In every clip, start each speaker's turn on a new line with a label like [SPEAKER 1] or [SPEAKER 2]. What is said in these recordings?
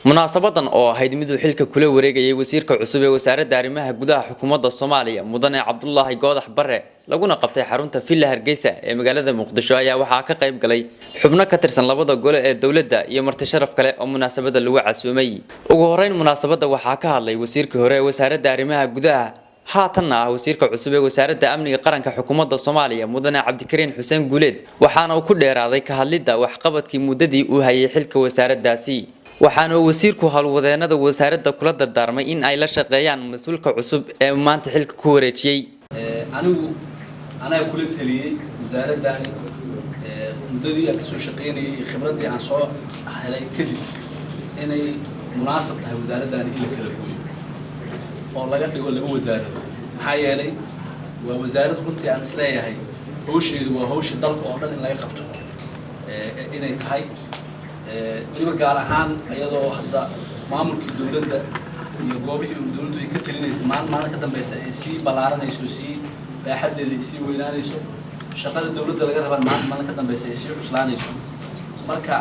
[SPEAKER 1] munaasabadan oo ahayd mid uu xilka kula wareegayay wasiirka cusub ee wasaaradda arrimaha gudaha xukuumadda Soomaaliya mudane Cabdullaahi Goodax Barre laguna qabtay xarunta Villa Hargeysa ee magaalada Muqdisho ayaa waxaa ka qayb galay xubno ka tirsan labada gole ee dawladda iyo marti sharaf kale oo munaasabada lagu casuumay ugu horeyn munaasabada waxaa ka hadlay wasiirka hore ee wasaaradda arrimaha gudaha haatanna wasiirka cusub ee wasaaradda amniga qaranka xukuumadda Soomaaliya mudane Cabdikariin Xuseen Guuleed waxaana uu ku dheeraaday ka hadlidda waxqabadkii muddadii uu hayay xilka wasaaraddaasi waxaana wasiirku halwadeenada wasaaradda kula dardaarmay in ay la shaqeeyaan mas'uulka cusub ee maanta xilka ku wareejiyay
[SPEAKER 2] anigu kula taliyay wasaaraddan muddadii aan ka soo shaqeynayay khibradii aan soo helay kadib inay munaasab tahay wasaaraddan in la kala gooyo oo laga dhigo laba wasaarad maxaa yeelay waa wasaarad runtii aan isleeyahay hawsheedu waa hawsha dalka oo dhan in laga qabto inay tahay waliba gaar ahaan iyadoo hadda maamulka dawladda iyo goobihii dawladdu ay ka talinaysay maalin ka dambaysa ay sii balaaranayso sii baaxadeeda sii weynaanayso shaqada dawladda laga rabaa maalin ka dambaysa ay sii cuslaanayso marka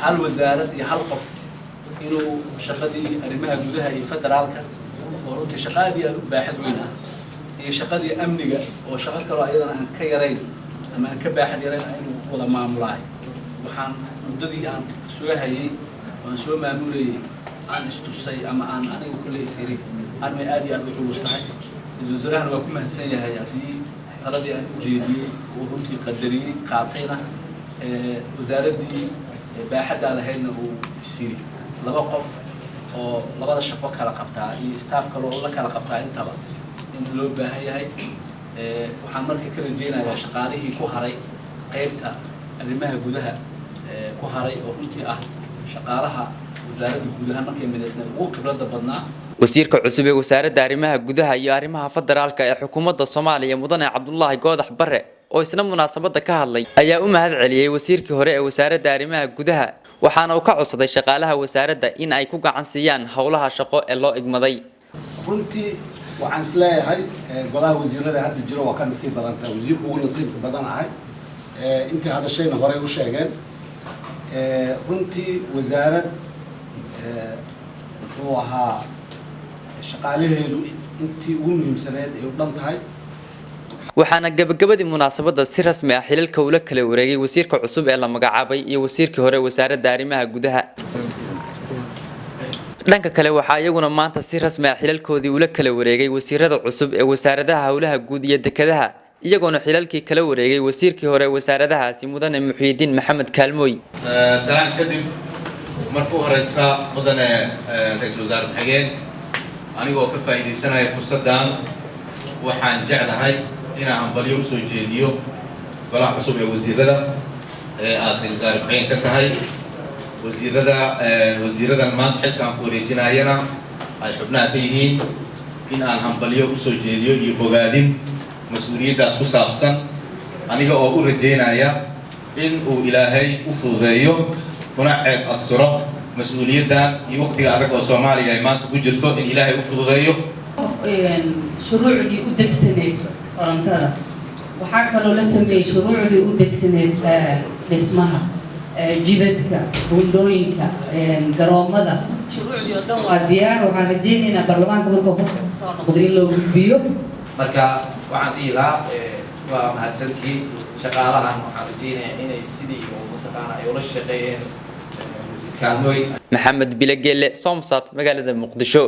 [SPEAKER 2] hal wasaarad iyo hal qof inuu shaqadii arrimaha gudaha iyo federaalka oo runtii shaqadii baaxad weyn ah iyo shaqadii amniga oo shaqo kale ayadana aan ka yarayn ama aan ka baaxad yarayn inuu wada maamulahay waxaan muddadii aan soo hayay oo soo maamulayay aan istusay ama aan anigu kulay isiri armay aad iyo aad u culus tahay wasaarahan waa ku mahadsan yahay hadii taladii aan u jeediyay oo runtii qadariyay qaatayna wasaaradii baaxadda lahaydna uu isiri laba qof oo labada shaqo kala qabtaa iyo staff kale oo la kala qabtaa intaba in loo baahan yahay waxaan markii ka rajeynayaa shaqaalihii ku haray qaybta arrimaha gudaha ku haray oo runtii ah shaqaalaha wasaaradda gudaha markay midaysnay ugu khibradda badnaa
[SPEAKER 1] wasiirka cusub ee wasaaradda arrimaha gudaha iyo arrimaha federaalka ee xukuumadda Soomaaliya mudane Cabdullaahi Goodax Barre oo isna munaasabada ka hadlay ayaa u mahad celiyay wasiirkii hore ee wasaaradda arrimaha gudaha waxaana uu ka codsaday shaqaalaha wasaaradda in ay ku gacan siiyaan hawlaha shaqo ee loo igmaday
[SPEAKER 3] runtii waxaan isleeyahay golaha wasiirada hadda jiro waa ka nasiib badan tahay wasiirku ugu nasiibka badan ahay intii hadashayna hore u sheegeen runtii wasaarad wuxuu ahaa shaqaalaheedu intii ugu muhiimsaneed ay u dhan tahay
[SPEAKER 1] waxaana gabagabadii munaasabada si rasmi ah xilalka ula kala wareegay wasiirka cusub ee la magacaabay iyo wasiirkii hore wasaaradda arrimaha gudaha dhanka kale waxaa iyaguna maanta si rasmi ah xilalkoodii ula kala wareegay wasiirada cusub ee wasaaradaha hawlaha guud iyo dekedaha iyagoona xilalkii kala wareegay wasiirkii hore wasaaradahaasi mudane Muxyidiin Maxamed Kaalmooy
[SPEAKER 4] salaam kadib markuu horeysa mudane ra'iisul wasaare xigeen anigoo ka faa'iideysanaya fursadan waxaan jeclahay inaan baliyo soo jeediyo golaha cusub ee wasiirada aad ra'iisul wasaare xigeen ka tahay wasiiradan maanta xilkan ku wareejinayana ay xubnaha ka yihiin in aan hambaliyo u soo jeediyo iyo bogaadin مسؤوليتاas ku saabsan aniga oo u rajeynaya in uu ilaahay u fududeeyo kuna xeeb asturo mas'uuliyaddan iyo waqtiga adag oo Soomaaliya ay maanta ku jirto in ilaahay u fududeeyo
[SPEAKER 5] shuruucdii u degsaneed qorantada waxa kale oo la sameeyay shuruucdii u degsaneed dhismaha jidadka buundooyinka garoomada shuruucdii oo dhan waa diyaar waxaan rajeynaynaa baarlamaanka markuu qofka soo noqdo in loo gudbiyo
[SPEAKER 6] marka waxaan dhihi lahaa waa mahadsantihiin shaqaalahan waxaan rajeynayaa inay sidii mataqaana ay ula shaqeeyeen kaalmooy
[SPEAKER 1] Maxamed Bilagele Somsat magaalada Muqdisho.